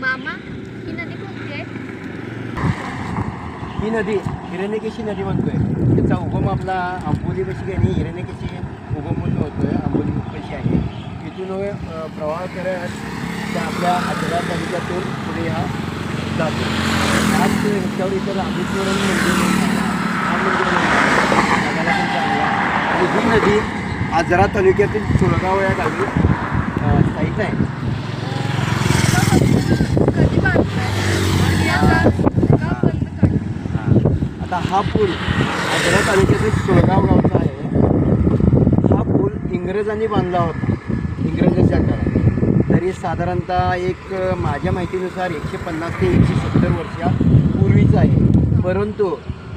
मामा ही नदी कोणती आहे? ही नदी हिरण्यकेशी नदी म्हणतोय. त्याचा उगम आपला आंबोलीपाशी काही नाही, हिरण्यकेशी उगम म्हणून होतोय. आंबोलीपाशी आहे. इथून प्रवाह करत त्या आपल्या आजरा तालुक्यातून पुढे हा जातो. आज ह्याच्यावर इथं रामेश्वरम मंदिर हा मंदिर बघायला पण चांगला. आणि ही नदी आजरा तालुक्यातील सुळगाव या गावी स्थायिक आहे. कधी बांधलाय आणि आता का बंद काढलं? आता हा पूल आजरा तालुक्यातील सुळगाव गावचा आहे. हा पूल इंग्रजांनी बांधला होता इंग्रजांच्या काळात. तरी साधारणतः एक माझ्या माहितीनुसार 150 ते 170 वर्षापूर्वीचा आहे. परंतु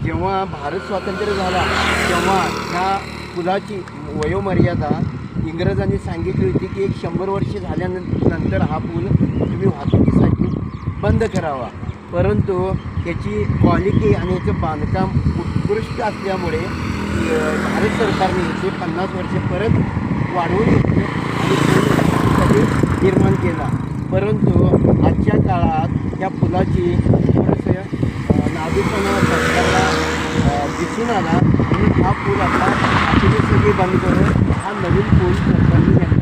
जेव्हा भारत स्वातंत्र्य झाला तेव्हा ह्या पुलाची वयोमर्यादा इंग्रजांनी सांगितली होती की 100 वर्षे झाल्यानंतर हा पूल तुम्ही वाहतुकीसाठी बंद करावा. परंतु याची क्वालिटी आणि याचं बांधकाम उत्कृष्ट असल्यामुळे भारत सरकारने ते 50 वर्षे परत वाढवून घेतले आणि निर्माण केला. परंतु आजच्या काळात या पुलाची थोडंसं नाजूकपणा सरकारला दिसून आला म्हणून हा पूल आता सगळी बंद करून हा नवीन पूल सरकारने